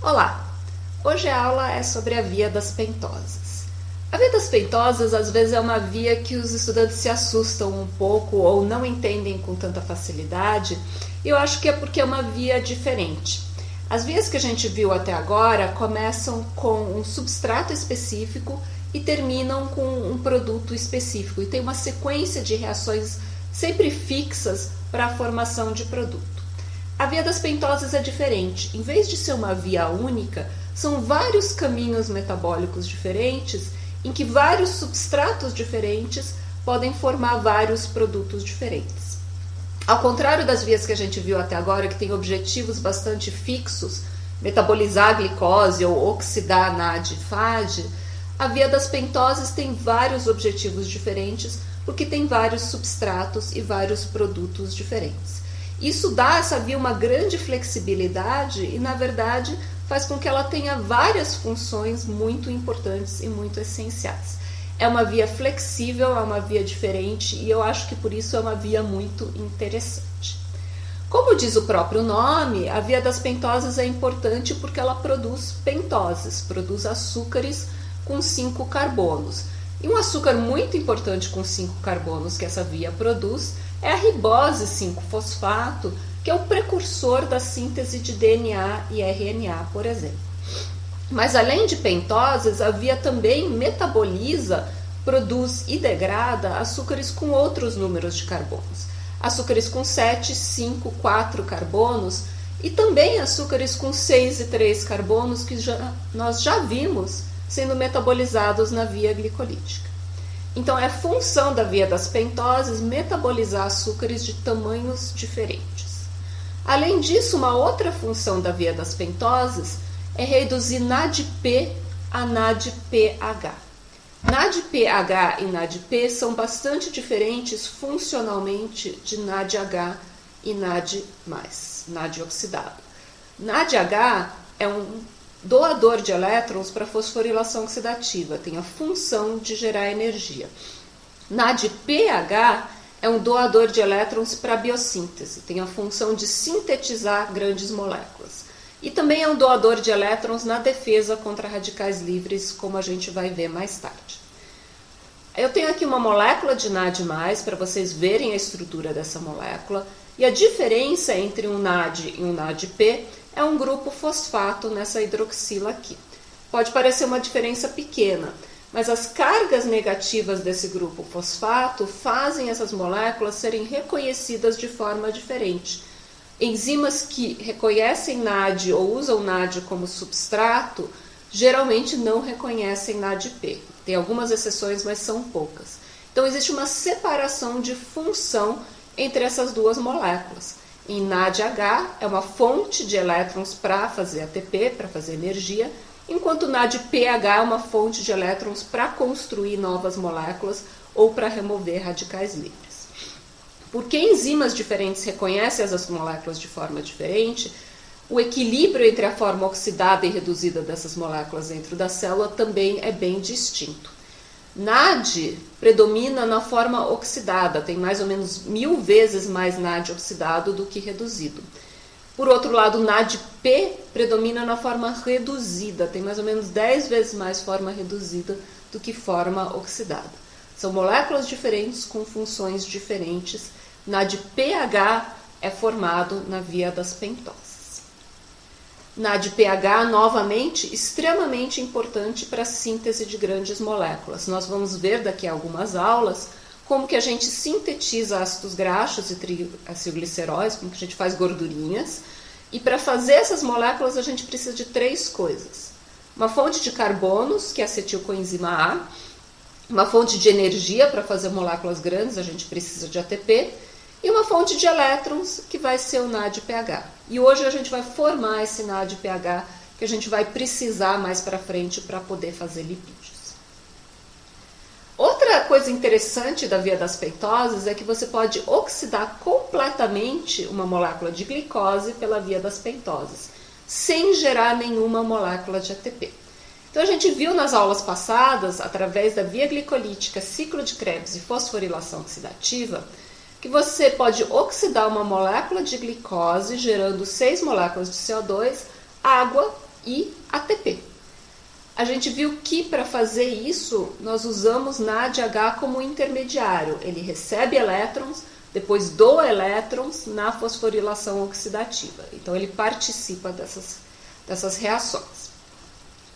Olá! Hoje a aula é sobre a via das pentoses. A via das pentoses às vezes é uma via que os estudantes se assustam um pouco ou não entendem com tanta facilidade, e eu acho que é porque é uma via diferente. As vias que a gente viu até agora começam com um substrato específico e terminam com um produto específico, e tem uma sequência de reações sempre fixas para a formação de produto. A via das pentoses é diferente. Em vez de ser uma via única, são vários caminhos metabólicos diferentes em que vários substratos diferentes podem formar vários produtos diferentes. Ao contrário das vias que a gente viu até agora, que têm objetivos bastante fixos, metabolizar a glicose ou oxidar a NAD e FAD, a via das pentoses tem vários objetivos diferentes porque tem vários substratos e vários produtos diferentes. Isso dá a essa via uma grande flexibilidade e, na verdade, faz com que ela tenha várias funções muito importantes e muito essenciais. É uma via flexível, é uma via diferente e eu acho que por isso é uma via muito interessante. Como diz o próprio nome, a via das pentoses é importante porque ela produz pentoses, produz açúcares com 5 carbonos. E um açúcar muito importante com 5 carbonos que essa via produz é a ribose 5-fosfato, que é o precursor da síntese de DNA e RNA, por exemplo. Mas além de pentoses, a via também metaboliza, produz e degrada açúcares com outros números de carbonos. Açúcares com 7, 5, 4 carbonos e também açúcares com 6 e 3 carbonos que nós já vimos sendo metabolizados na via glicolítica. Então, é função da via das pentoses metabolizar açúcares de tamanhos diferentes. Além disso, uma outra função da via das pentoses é reduzir NADP a NADPH. NADPH e NADP são bastante diferentes funcionalmente de NADH e NAD+, NAD oxidado. NADH é um doador de elétrons para fosforilação oxidativa, tem a função de gerar energia. NADPH é um doador de elétrons para biossíntese, tem a função de sintetizar grandes moléculas. E também é um doador de elétrons na defesa contra radicais livres, como a gente vai ver mais tarde. Eu tenho aqui uma molécula de NAD+, para vocês verem a estrutura dessa molécula, e a diferença entre um NAD e um NADP é um grupo fosfato nessa hidroxila aqui. Pode parecer uma diferença pequena, mas as cargas negativas desse grupo fosfato fazem essas moléculas serem reconhecidas de forma diferente. Enzimas que reconhecem NAD ou usam NAD como substrato, geralmente não reconhecem NADP. Tem algumas exceções, mas são poucas. Então existe uma separação de função entre essas duas moléculas. Em NADH é uma fonte de elétrons para fazer ATP, para fazer energia, enquanto NADPH é uma fonte de elétrons para construir novas moléculas ou para remover radicais livres. Porque enzimas diferentes reconhecem essas moléculas de forma diferente, o equilíbrio entre a forma oxidada e reduzida dessas moléculas dentro da célula também é bem distinto. NAD predomina na forma oxidada, tem mais ou menos 1000 vezes mais NAD oxidado do que reduzido. Por outro lado, NADP predomina na forma reduzida, tem mais ou menos 10 vezes mais forma reduzida do que forma oxidada. São moléculas diferentes com funções diferentes. NADPH é formado na via das pentoses. NADPH, novamente, extremamente importante para a síntese de grandes moléculas. Nós vamos ver daqui a algumas aulas como que a gente sintetiza ácidos graxos e triacilgliceróis, como que a gente faz gordurinhas. E para fazer essas moléculas a gente precisa de 3 coisas. Uma fonte de carbonos, que é a acetilcoenzima A. Uma fonte de energia para fazer moléculas grandes, a gente precisa de ATP. E uma fonte de elétrons, que vai ser o NADPH. E hoje a gente vai formar esse NADPH, que a gente vai precisar mais para frente para poder fazer lipídios. Outra coisa interessante da via das pentoses é que você pode oxidar completamente uma molécula de glicose pela via das pentoses, sem gerar nenhuma molécula de ATP. Então a gente viu nas aulas passadas, através da via glicolítica, ciclo de Krebs e fosforilação oxidativa, que você pode oxidar uma molécula de glicose, gerando 6 moléculas de CO2, água e ATP. A gente viu que para fazer isso nós usamos NADH como intermediário. Ele recebe elétrons, depois doa elétrons na fosforilação oxidativa. Então ele participa dessas reações.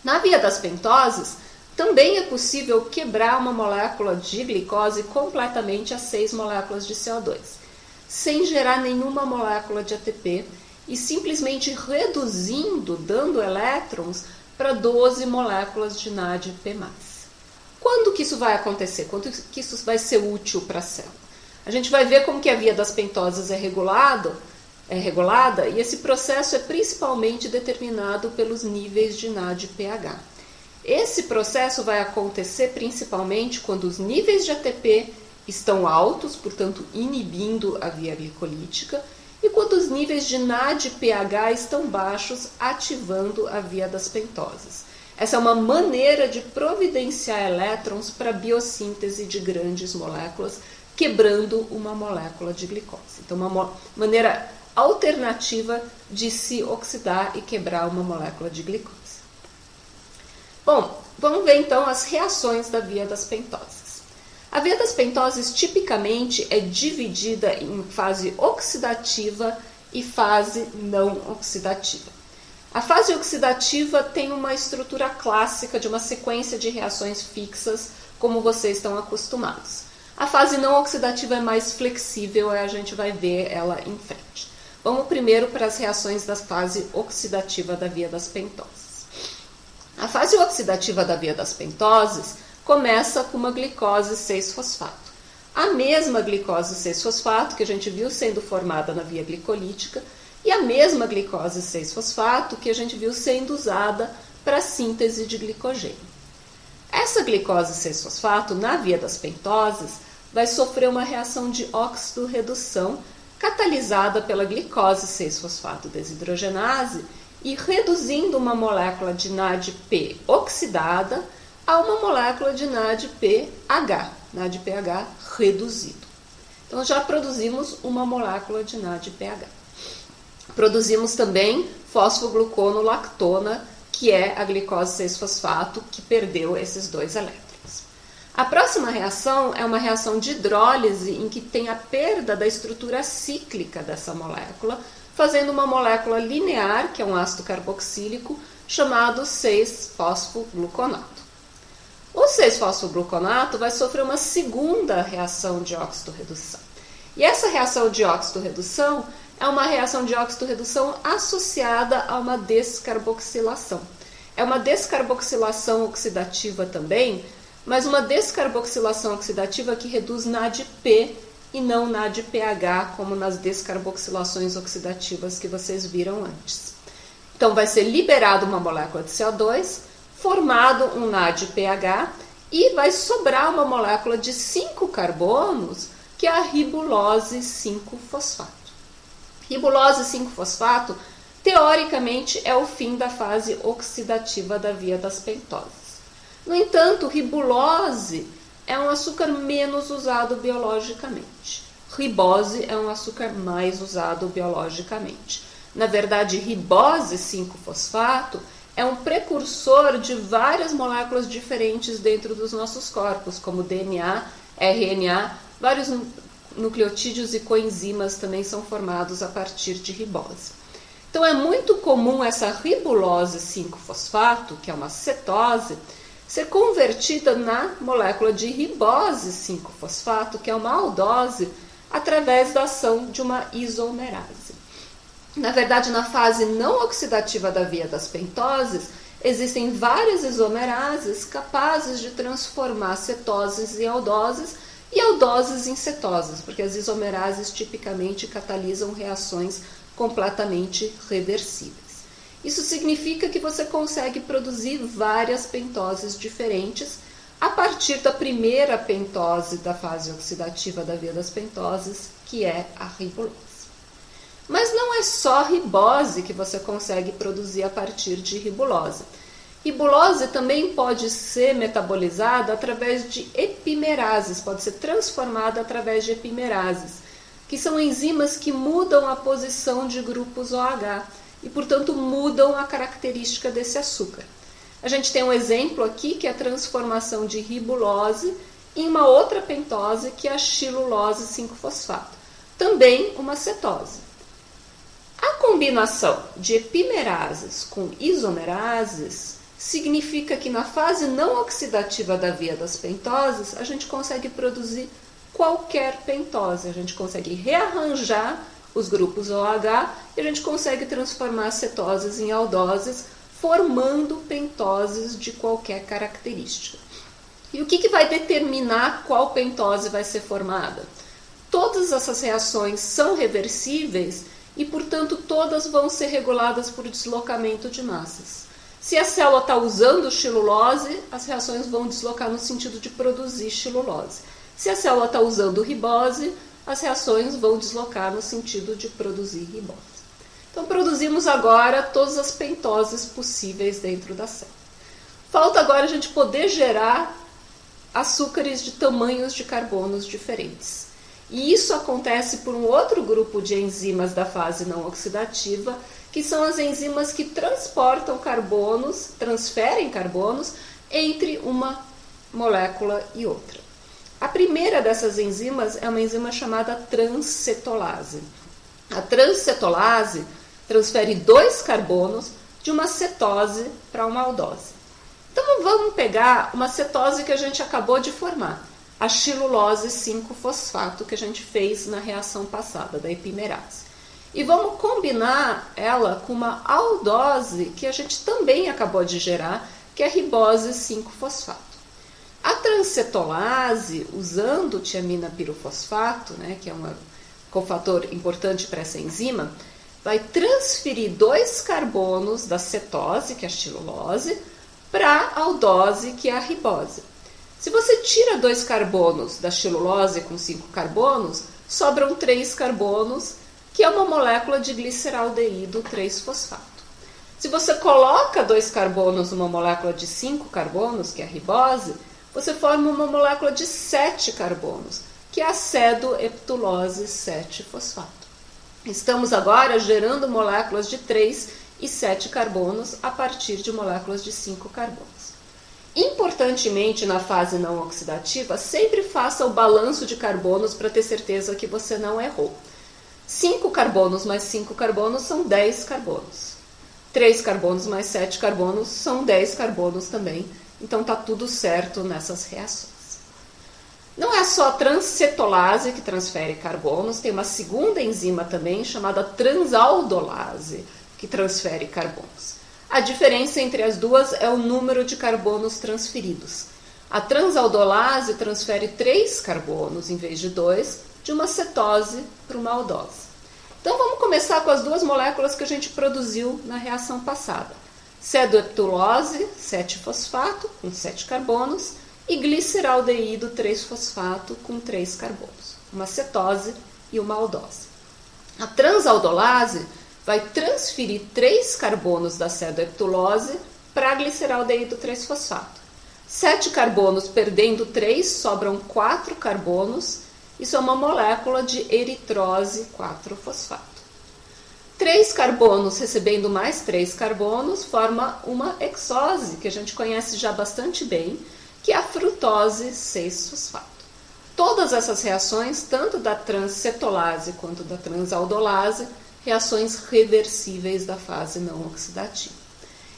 Na via das pentoses, também é possível quebrar uma molécula de glicose completamente a 6 moléculas de CO2, sem gerar nenhuma molécula de ATP e simplesmente reduzindo, dando elétrons para 12 moléculas de NADP+. Quando que isso vai acontecer? Quando que isso vai ser útil para a célula? A gente vai ver como que a via das pentoses é regulada, e esse processo é principalmente determinado pelos níveis de NADPH. Esse processo vai acontecer principalmente quando os níveis de ATP estão altos, portanto inibindo a via glicolítica, e quando os níveis de NADPH estão baixos, ativando a via das pentoses. Essa é uma maneira de providenciar elétrons para a biossíntese de grandes moléculas, quebrando uma molécula de glicose. Então, uma maneira alternativa de se oxidar e quebrar uma molécula de glicose. Bom, vamos ver então as reações da via das pentoses. A via das pentoses tipicamente é dividida em fase oxidativa e fase não oxidativa. A fase oxidativa tem uma estrutura clássica de uma sequência de reações fixas, como vocês estão acostumados. A fase não oxidativa é mais flexível e a gente vai ver ela em frente. Vamos primeiro para as reações da fase oxidativa da via das pentoses. A fase oxidativa da via das pentoses começa com uma glicose 6-fosfato. A mesma glicose 6-fosfato que a gente viu sendo formada na via glicolítica e a mesma glicose 6-fosfato que a gente viu sendo usada para a síntese de glicogênio. Essa glicose 6-fosfato, na via das pentoses, vai sofrer uma reação de óxido-redução catalisada pela glicose 6-fosfato desidrogenase e reduzindo uma molécula de NADP oxidada a uma molécula de NADPH, NADPH reduzido. Então já produzimos uma molécula de NADPH. Produzimos também fosfogluconolactona, que é a glicose 6-fosfato que perdeu esses 2 elétrons. A próxima reação é uma reação de hidrólise em que tem a perda da estrutura cíclica dessa molécula, fazendo uma molécula linear, que é um ácido carboxílico, chamado 6-fosfogluconato. O 6-fosfogluconato vai sofrer uma segunda reação de óxido-redução. E essa reação de óxido-redução é uma reação de óxido-redução associada a uma descarboxilação. É uma descarboxilação oxidativa também, mas uma descarboxilação oxidativa que reduz NADP e não NADPH, como nas descarboxilações oxidativas que vocês viram antes. Então, vai ser liberada uma molécula de CO2, formado um NADPH e vai sobrar uma molécula de 5 carbonos, que é a ribulose 5-fosfato. Ribulose 5-fosfato, teoricamente, é o fim da fase oxidativa da via das pentoses. No entanto, ribulose é um açúcar menos usado biologicamente. Ribose é um açúcar mais usado biologicamente. Na verdade, ribose 5-fosfato é um precursor de várias moléculas diferentes dentro dos nossos corpos, como DNA, RNA, vários nucleotídeos e coenzimas também são formados a partir de ribose. Então é muito comum essa ribulose 5-fosfato, que é uma cetose, ser convertida na molécula de ribose 5-fosfato, que é uma aldose, através da ação de uma isomerase. Na verdade, na fase não oxidativa da via das pentoses, existem várias isomerases capazes de transformar cetoses em aldoses e aldoses em cetoses, porque as isomerases tipicamente catalisam reações completamente reversíveis. Isso significa que você consegue produzir várias pentoses diferentes a partir da primeira pentose da fase oxidativa da via das pentoses, que é a ribulose. Mas não é só ribose que você consegue produzir a partir de ribulose. Ribulose também pode ser metabolizada através de epimerases, pode ser transformada através de epimerases, que são enzimas que mudam a posição de grupos OH e, portanto, mudam a característica desse açúcar. A gente tem um exemplo aqui, que é a transformação de ribulose em uma outra pentose, que é a xilulose 5-fosfato. Também uma cetose. A combinação de epimerases com isomerases significa que na fase não oxidativa da via das pentoses, a gente consegue produzir qualquer pentose. A gente consegue rearranjar os grupos OH e a gente consegue transformar as cetoses em aldoses, formando pentoses de qualquer característica. E o que vai determinar qual pentose vai ser formada? Todas essas reações são reversíveis e, portanto, todas vão ser reguladas por deslocamento de massas. Se a célula está usando xilulose, as reações vão deslocar no sentido de produzir xilulose. Se a célula está usando ribose, as reações vão deslocar no sentido de produzir ribose. Então, produzimos agora todas as pentoses possíveis dentro da célula. Falta agora a gente poder gerar açúcares de tamanhos de carbonos diferentes. E isso acontece por um outro grupo de enzimas da fase não oxidativa, que são as enzimas que transportam carbonos, transferem carbonos entre uma molécula e outra. A primeira dessas enzimas é uma enzima chamada transcetolase. A transcetolase transfere 2 carbonos de uma cetose para uma aldose. Então vamos pegar uma cetose que a gente acabou de formar, a xilulose 5-fosfato que a gente fez na reação passada, da epimerase. E vamos combinar ela com uma aldose que a gente também acabou de gerar, que é a ribose 5-fosfato. A transcetolase, usando o tiamina pirofosfato, que é um cofator importante para essa enzima, vai transferir 2 carbonos da cetose, que é a xilulose, para a aldose, que é a ribose. Se você tira 2 carbonos da xilulose com 5 carbonos, sobram 3 carbonos, que é uma molécula de gliceraldeído 3-fosfato. Se você coloca 2 carbonos numa molécula de 5 carbonos, que é a ribose, você forma uma molécula de 7 carbonos, que é a acedoheptulose 7-fosfato. Estamos agora gerando moléculas de 3 e 7 carbonos a partir de moléculas de 5 carbonos. Importantemente, na fase não oxidativa, sempre faça o balanço de carbonos para ter certeza que você não errou. 5 carbonos mais 5 carbonos são 10 carbonos. 3 carbonos mais 7 carbonos são 10 carbonos também. Então está tudo certo nessas reações. Não é só a transcetolase que transfere carbonos, tem uma segunda enzima também chamada transaldolase, que transfere carbonos. A diferença entre as duas é o número de carbonos transferidos. A transaldolase transfere 3 carbonos em vez de 2, de uma cetose para uma aldose. Então vamos começar com as 2 moléculas que a gente produziu na reação passada. Acedoheptulose 7-fosfato com 7 carbonos e gliceraldeído 3-fosfato com 3 carbonos, uma cetose e uma aldose. A transaldolase vai transferir 3 carbonos da acedoheptulose para a gliceraldeído 3-fosfato. 7 carbonos perdendo 3, sobram 4 carbonos. Isso é uma molécula de eritrose 4-fosfato. 3 carbonos recebendo mais 3 carbonos forma uma hexose, que a gente conhece já bastante bem, que é a frutose 6-fosfato. Todas essas reações, tanto da transcetolase quanto da transaldolase, reações reversíveis da fase não oxidativa.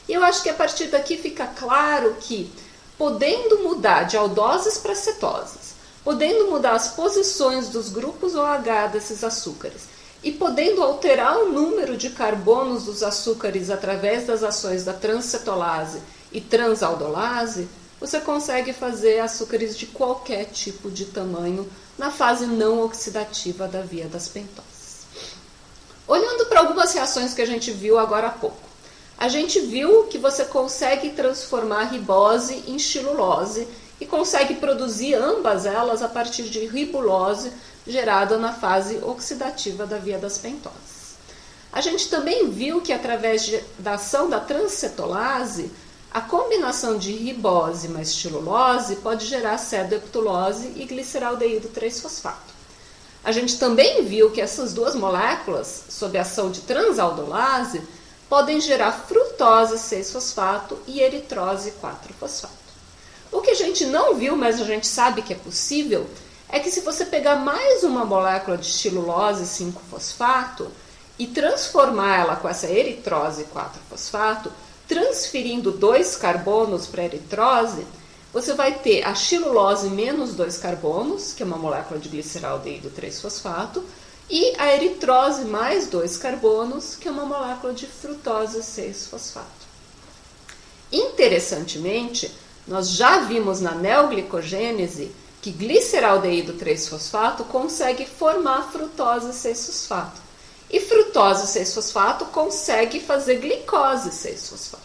E eu acho que a partir daqui fica claro que, podendo mudar de aldoses para cetoses, podendo mudar as posições dos grupos OH desses açúcares e podendo alterar o número de carbonos dos açúcares através das ações da transcetolase e transaldolase, você consegue fazer açúcares de qualquer tipo de tamanho na fase não oxidativa da via das pentoses. Olhando para algumas reações que a gente viu agora há pouco, a gente viu que você consegue transformar ribose em xilulose e consegue produzir ambas elas a partir de ribulose gerada na fase oxidativa da via das pentoses. A gente também viu que através da ação da transcetolase, a combinação de ribose mais xilulose pode gerar acedoheptulose e gliceraldeído 3-fosfato. A gente também viu que essas 2 moléculas, sob a ação de transaldolase, podem gerar frutose 6-fosfato e eritrose 4-fosfato. O que a gente não viu, mas a gente sabe que é possível, é que se você pegar mais uma molécula de estilulose 5-fosfato e transformar ela com essa eritrose 4-fosfato, transferindo 2 carbonos para a eritrose, você vai ter a estilulose menos 2 carbonos, que é uma molécula de gliceraldeído 3-fosfato, e a eritrose mais 2 carbonos, que é uma molécula de frutose 6-fosfato. Interessantemente, nós já vimos na neoglicogênese que gliceraldeído 3-fosfato consegue formar frutose 6-fosfato. E frutose 6-fosfato consegue fazer glicose 6-fosfato.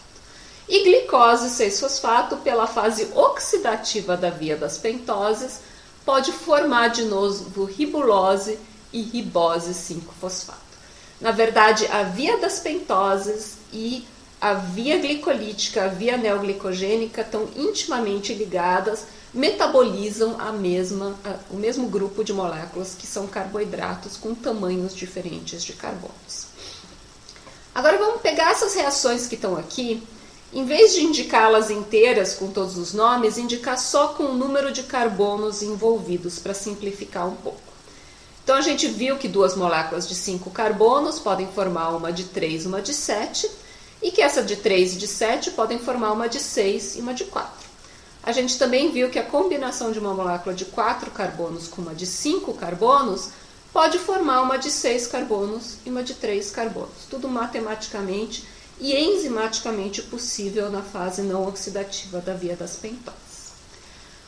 E glicose 6-fosfato, pela fase oxidativa da via das pentoses, pode formar de novo ribulose e ribose 5-fosfato. Na verdade, a via das pentoses e a via glicolítica, a via neoglicogênica estão intimamente ligadas, metabolizam o mesmo grupo de moléculas que são carboidratos com tamanhos diferentes de carbonos. Agora vamos pegar essas reações que estão aqui, em vez de indicá-las inteiras com todos os nomes, indicar só com o número de carbonos envolvidos para simplificar um pouco. Então a gente viu que 2 moléculas de 5 carbonos podem formar uma de 3 e uma de 7, e que essa de 3 e de 7 podem formar uma de 6 e uma de 4. A gente também viu que a combinação de uma molécula de 4 carbonos com uma de 5 carbonos pode formar uma de 6 carbonos e uma de 3 carbonos. Tudo matematicamente e enzimaticamente possível na fase não oxidativa da via das pentoses.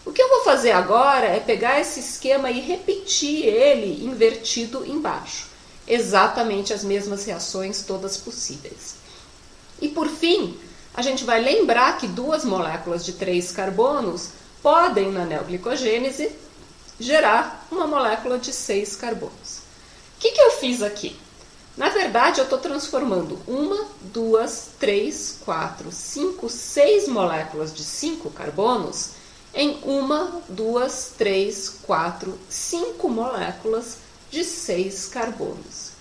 O que eu vou fazer agora é pegar esse esquema e repetir ele invertido embaixo. Exatamente as mesmas reações, todas possíveis. E por fim, a gente vai lembrar que 2 moléculas de 3 carbonos podem, na neoglicogênese, gerar uma molécula de 6 carbonos. O que eu fiz aqui? Na verdade, eu estou transformando 1, 2, 3, 4, 5, 6 moléculas de 5 carbonos em 1, 2, 3, 4, 5 moléculas de 6 carbonos.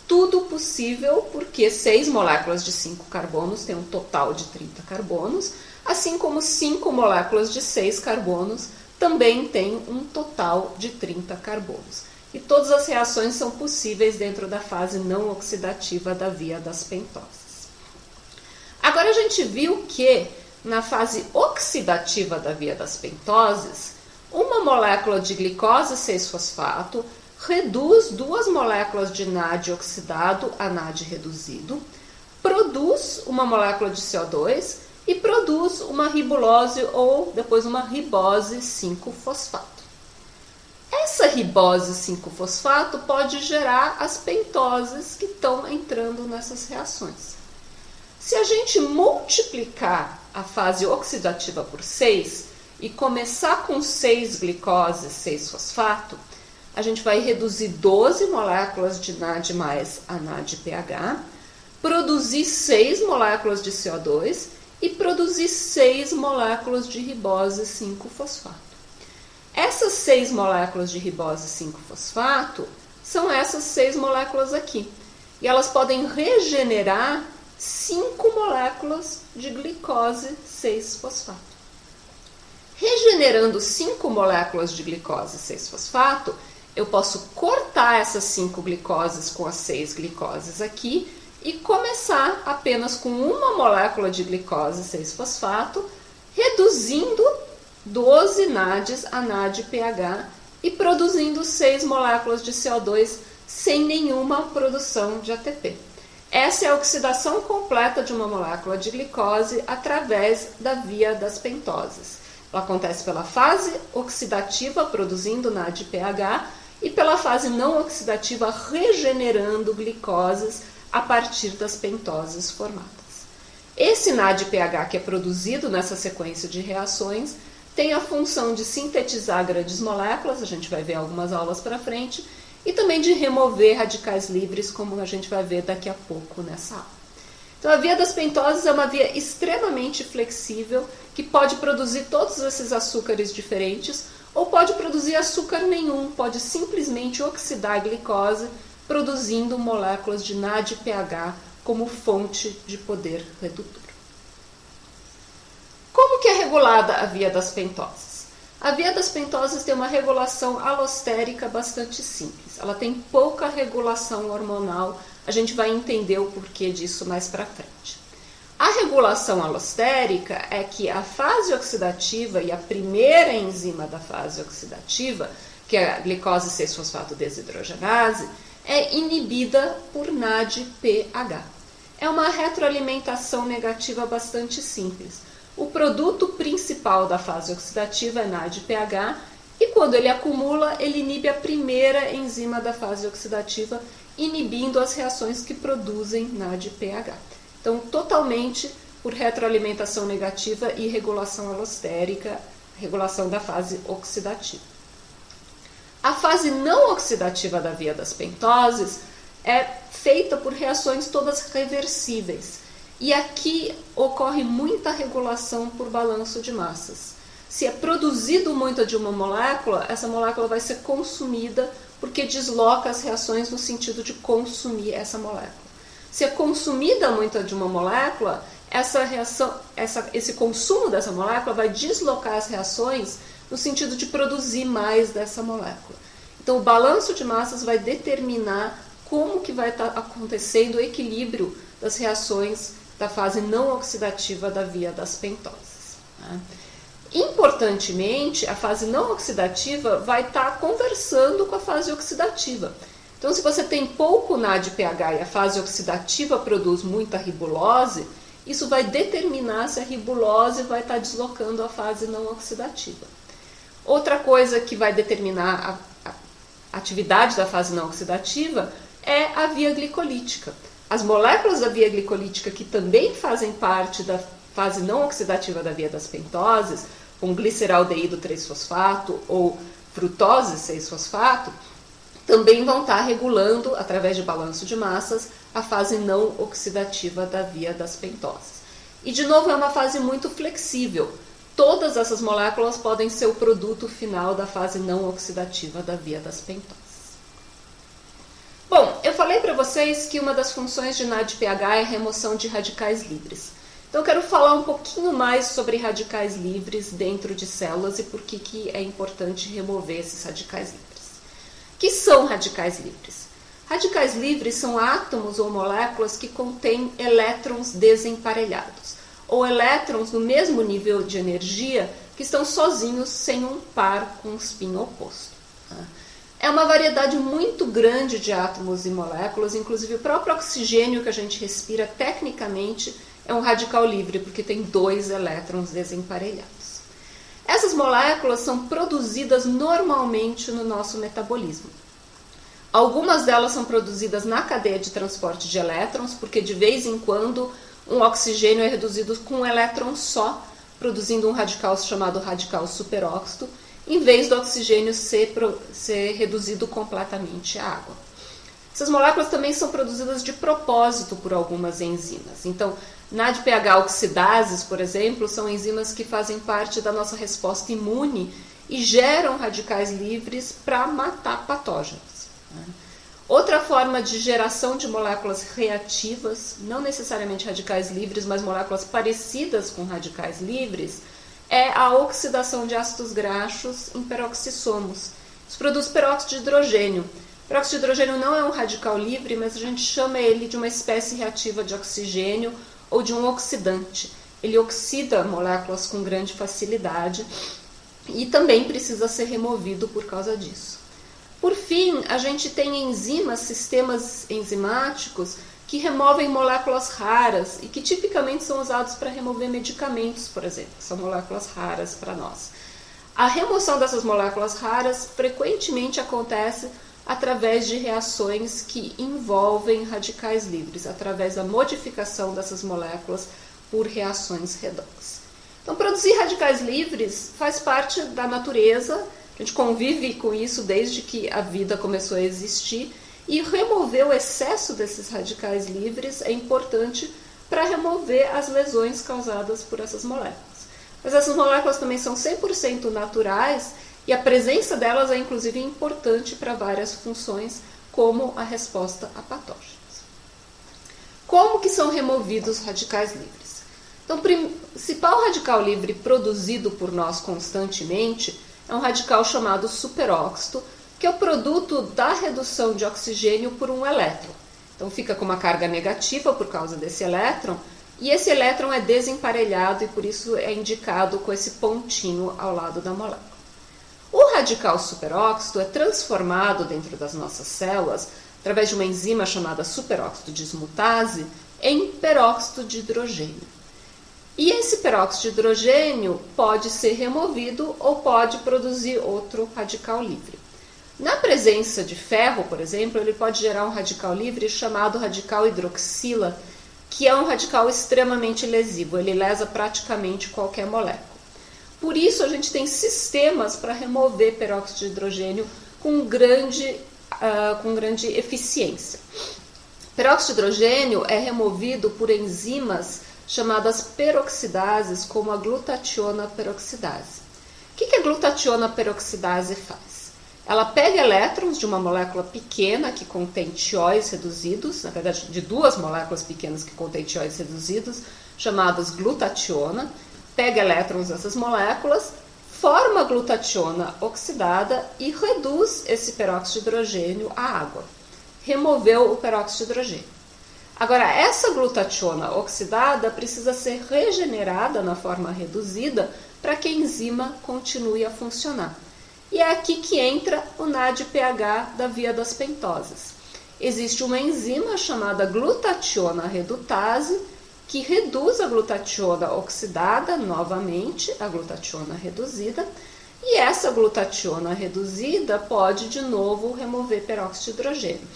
Tudo possível porque 6 moléculas de 5 carbonos têm um total de 30 carbonos, assim como 5 moléculas de 6 carbonos também têm um total de 30 carbonos. E todas as reações são possíveis dentro da fase não oxidativa da via das pentoses. Agora a gente viu que na fase oxidativa da via das pentoses, uma molécula de glicose 6-fosfato reduz 2 moléculas de NAD oxidado a NAD reduzido, produz uma molécula de CO2 e produz uma ribulose ou depois uma ribose 5-fosfato. Essa ribose 5-fosfato pode gerar as pentoses que estão entrando nessas reações. Se a gente multiplicar a fase oxidativa por 6 e começar com 6 glicose 6-fosfato, a gente vai reduzir 12 moléculas de NAD mais a NADPH, produzir 6 moléculas de CO2 e produzir 6 moléculas de ribose 5-fosfato. Essas 6 moléculas de ribose 5-fosfato são essas 6 moléculas aqui. E elas podem regenerar 5 moléculas de glicose 6-fosfato. Regenerando 5 moléculas de glicose 6-fosfato, eu posso cortar essas 5 glicoses com as 6 glicoses aqui e começar apenas com uma molécula de glicose 6-fosfato, reduzindo 12 NADs a NADPH e produzindo 6 moléculas de CO2 sem nenhuma produção de ATP. Essa é a oxidação completa de uma molécula de glicose através da via das pentoses. Ela acontece pela fase oxidativa, produzindo NADPH, e pela fase não oxidativa, regenerando glicoses a partir das pentoses formadas. Esse NADPH que é produzido nessa sequência de reações tem a função de sintetizar grandes moléculas, a gente vai ver algumas aulas para frente, e também de remover radicais livres, como a gente vai ver daqui a pouco nessa aula. Então, a via das pentoses é uma via extremamente flexível, que pode produzir todos esses açúcares diferentes, ou pode produzir açúcar nenhum, pode simplesmente oxidar a glicose, produzindo moléculas de NADPH como fonte de poder redutor. Como que é regulada a via das pentoses? A via das pentoses tem uma regulação alostérica bastante simples. Ela tem pouca regulação hormonal. A gente vai entender o porquê disso mais para frente. A regulação alostérica é que a fase oxidativa e a primeira enzima da fase oxidativa, que é a glicose 6-fosfato desidrogenase, é inibida por NADPH. É uma retroalimentação negativa bastante simples. O produto principal da fase oxidativa é NADPH e quando ele acumula, ele inibe a primeira enzima da fase oxidativa, inibindo as reações que produzem NADPH. Então, totalmente por retroalimentação negativa e regulação alostérica, regulação da fase oxidativa. A fase não oxidativa da via das pentoses é feita por reações todas reversíveis. E aqui ocorre muita regulação por balanço de massas. Se é produzido muito de uma molécula, essa molécula vai ser consumida porque desloca as reações no sentido de consumir essa molécula. Se é consumida muito de uma molécula, esse consumo dessa molécula vai deslocar as reações no sentido de produzir mais dessa molécula. Então, o balanço de massas vai determinar como que vai estar acontecendo o equilíbrio das reações da fase não oxidativa da via das pentoses. Importantemente, a fase não oxidativa vai estar conversando com a fase oxidativa. Então, se você tem pouco NADPH e a fase oxidativa produz muita ribulose, isso vai determinar se a ribulose vai estar deslocando a fase não oxidativa. Outra coisa que vai determinar a atividade da fase não oxidativa é a via glicolítica. As moléculas da via glicolítica que também fazem parte da fase não oxidativa da via das pentoses, como gliceraldeído 3-fosfato ou frutose 6-fosfato, também vão estar regulando, através de balanço de massas, a fase não oxidativa da via das pentoses. E, de novo, é uma fase muito flexível. Todas essas moléculas podem ser o produto final da fase não oxidativa da via das pentoses. Bom, eu falei para vocês que uma das funções de NADPH é a remoção de radicais livres. Então, eu quero falar um pouquinho mais sobre radicais livres dentro de células e por que é importante remover esses radicais livres. O que são radicais livres? Radicais livres são átomos ou moléculas que contêm elétrons desemparelhados, ou elétrons no mesmo nível de energia que estão sozinhos sem um par com um spin oposto. É uma variedade muito grande de átomos e moléculas, inclusive o próprio oxigênio que a gente respira, tecnicamente, é um radical livre, porque tem 2 elétrons desemparelhados. Essas moléculas são produzidas normalmente no nosso metabolismo. Algumas delas são produzidas na cadeia de transporte de elétrons, porque de vez em quando um oxigênio é reduzido com um elétron só, produzindo um radical chamado radical superóxido, em vez do oxigênio ser reduzido completamente à água. Essas moléculas também são produzidas de propósito por algumas enzimas. Então, NADPH oxidases, por exemplo, são enzimas que fazem parte da nossa resposta imune e geram radicais livres para matar patógenos. Outra forma de geração de moléculas reativas, não necessariamente radicais livres, mas moléculas parecidas com radicais livres, é a oxidação de ácidos graxos em peroxissomos. Isso produz peróxido de hidrogênio. Peróxido de hidrogênio não é um radical livre, mas a gente chama ele de uma espécie reativa de oxigênio ou de um oxidante. Ele oxida moléculas com grande facilidade e também precisa ser removido por causa disso. Por fim, a gente tem enzimas, sistemas enzimáticos que removem moléculas raras e que tipicamente são usados para remover medicamentos, por exemplo, que são moléculas raras para nós. A remoção dessas moléculas raras frequentemente acontece através de reações que envolvem radicais livres, através da modificação dessas moléculas por reações redox. Então, produzir radicais livres faz parte da natureza, a gente convive com isso desde que a vida começou a existir, e remover o excesso desses radicais livres é importante para remover as lesões causadas por essas moléculas. Mas essas moléculas também são 100% naturais e a presença delas é inclusive importante para várias funções, como a resposta a patógenos. como que são removidos os radicais livres? Então, o principal radical livre produzido por nós constantemente é um radical chamado superóxido, que é o produto da redução de oxigênio por um elétron. Então fica com uma carga negativa por causa desse elétron, e esse elétron é desemparelhado e por isso é indicado com esse pontinho ao lado da molécula. O radical superóxido é transformado dentro das nossas células, através de uma enzima chamada superóxido dismutase, em peróxido de hidrogênio. E esse peróxido de hidrogênio pode ser removido ou pode produzir outro radical livre. Na presença de ferro, por exemplo, ele pode gerar um radical livre chamado radical hidroxila, que é um radical extremamente lesivo, ele lesa praticamente qualquer molécula. Por isso, a gente tem sistemas para remover peróxido de hidrogênio com grande eficiência. Peróxido de hidrogênio é removido por enzimas chamadas peroxidases, como a glutationa peroxidase. O que a glutationa peroxidase faz? Ela pega elétrons de uma molécula pequena que contém tióis reduzidos, na verdade de duas moléculas pequenas que contêm tióis reduzidos, chamadas glutationa, pega elétrons dessas moléculas, forma a glutationa oxidada e reduz esse peróxido de hidrogênio à água. Removeu o peróxido de hidrogênio. Agora, essa glutationa oxidada precisa ser regenerada na forma reduzida para que a enzima continue a funcionar. E é aqui que entra o NADPH da via das pentosas. Existe uma enzima chamada glutationa redutase, que reduz a glutationa oxidada novamente, a glutationa reduzida, e essa glutationa reduzida pode de novo remover peróxido de hidrogênio.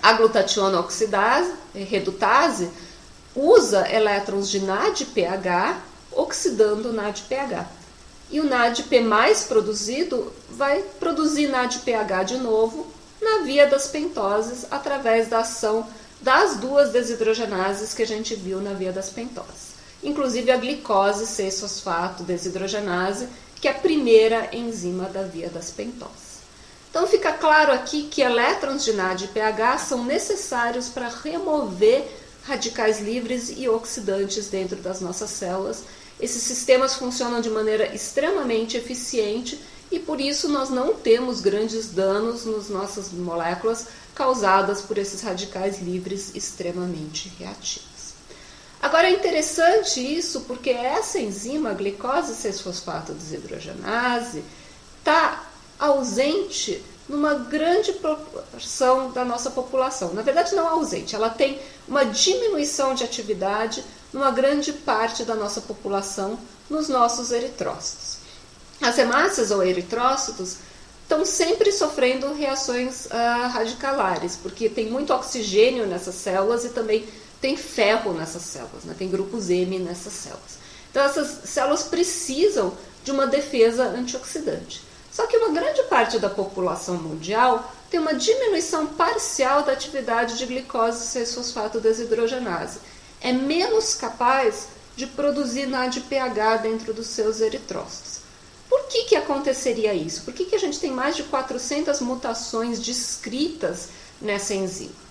A glutationa redutase usa elétrons de NADPH, oxidando o NADPH. E o NADP mais produzido vai produzir NADPH de novo na via das pentoses através da ação das duas desidrogenases que a gente viu na via das pentoses. Inclusive a glicose 6-fosfato desidrogenase, que é a primeira enzima da via das pentoses. Então fica claro aqui que elétrons de NADPH são necessários para remover radicais livres e oxidantes dentro das nossas células. Esses sistemas funcionam de maneira extremamente eficiente e por isso nós não temos grandes danos nas nossas moléculas causadas por esses radicais livres extremamente reativos. Agora é interessante isso porque essa enzima, a glicose 6-fosfato desidrogenase, está ausente numa grande proporção da nossa população. Na verdade, não ausente, ela tem uma diminuição de atividade numa grande parte da nossa população nos nossos eritrócitos. As hemácias ou eritrócitos estão sempre sofrendo reações radicalares, porque tem muito oxigênio nessas células e também tem ferro nessas células, né? Tem grupos M nessas células. Então essas células precisam de uma defesa antioxidante. Só que uma grande parte da população mundial tem uma diminuição parcial da atividade de glicose 6-fosfato desidrogenase. É menos capaz de produzir NADPH dentro dos seus eritrócitos. Por que aconteceria isso? Por que a gente tem mais de 400 mutações descritas nessa enzima?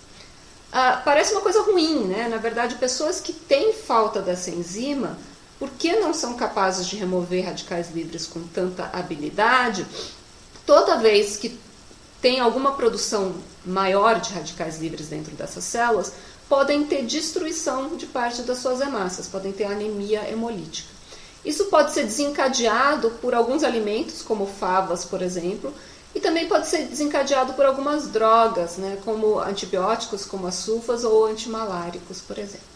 Parece uma coisa ruim, né? Na verdade, pessoas que têm falta dessa enzima, porque não são capazes de remover radicais livres com tanta habilidade, toda vez que tem alguma produção maior de radicais livres dentro dessas células, podem ter destruição de parte das suas hemácias, podem ter anemia hemolítica. Isso pode ser desencadeado por alguns alimentos, como favas, por exemplo, e também pode ser desencadeado por algumas drogas, né, como antibióticos, como as sulfas ou antimaláricos, por exemplo.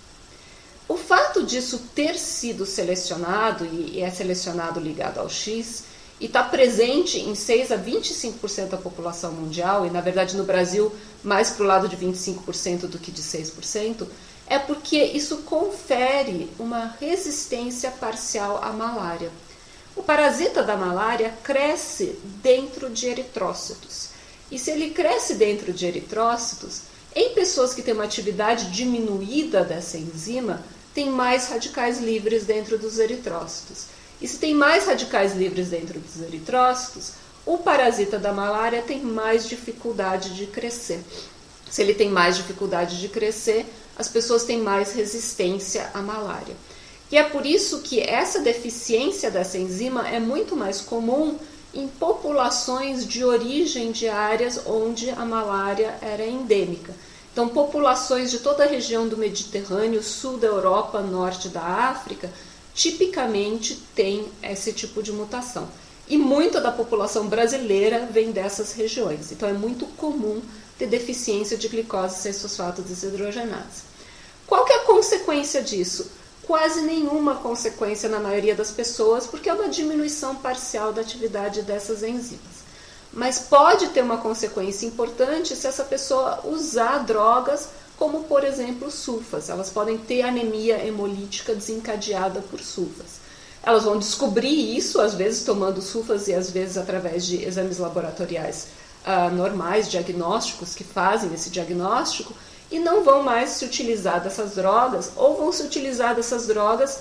O fato disso ter sido selecionado, e é selecionado ligado ao X, e está presente em 6 a 25% da população mundial, e na verdade no Brasil mais para o lado de 25% do que de 6%, é porque isso confere uma resistência parcial à malária. O parasita da malária cresce dentro de eritrócitos. E se ele cresce dentro de eritrócitos, em pessoas que têm uma atividade diminuída dessa enzima, tem mais radicais livres dentro dos eritrócitos. E se tem mais radicais livres dentro dos eritrócitos, o parasita da malária tem mais dificuldade de crescer. Se ele tem mais dificuldade de crescer, as pessoas têm mais resistência à malária. E é por isso que essa deficiência dessa enzima é muito mais comum em populações de origem de áreas onde a malária era endêmica. Então, populações de toda a região do Mediterrâneo, sul da Europa, norte da África, tipicamente tem esse tipo de mutação. E muita da população brasileira vem dessas regiões. Então, é muito comum ter deficiência de glicose 6-fosfato desidrogenase. Qual que é a consequência disso? Quase nenhuma consequência na maioria das pessoas, porque é uma diminuição parcial da atividade dessas enzimas. Mas pode ter uma consequência importante se essa pessoa usar drogas como, por exemplo, sulfas. Elas podem ter anemia hemolítica desencadeada por sulfas. Elas vão descobrir isso, às vezes tomando sulfas e às vezes através de exames laboratoriais normais, diagnósticos, que fazem esse diagnóstico, e não vão mais se utilizar dessas drogas, ou vão se utilizar dessas drogas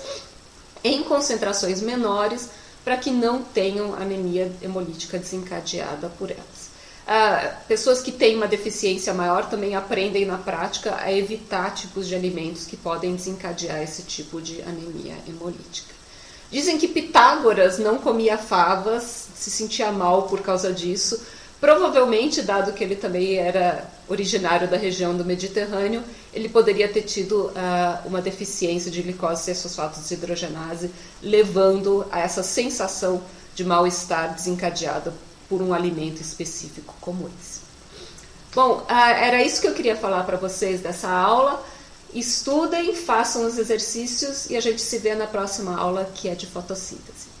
em concentrações menores, para que não tenham anemia hemolítica desencadeada por elas. Pessoas que têm uma deficiência maior também aprendem na prática a evitar tipos de alimentos que podem desencadear esse tipo de anemia hemolítica. Dizem que Pitágoras não comia favas, se sentia mal por causa disso. Provavelmente, dado que ele também era originário da região do Mediterrâneo, ele poderia ter tido uma deficiência de glicose 6-fosfato desidrogenase, levando a essa sensação de mal-estar desencadeada por um alimento específico como esse. Bom, era isso que eu queria falar para vocês dessa aula. Estudem, façam os exercícios e a gente se vê na próxima aula, que é de fotossíntese.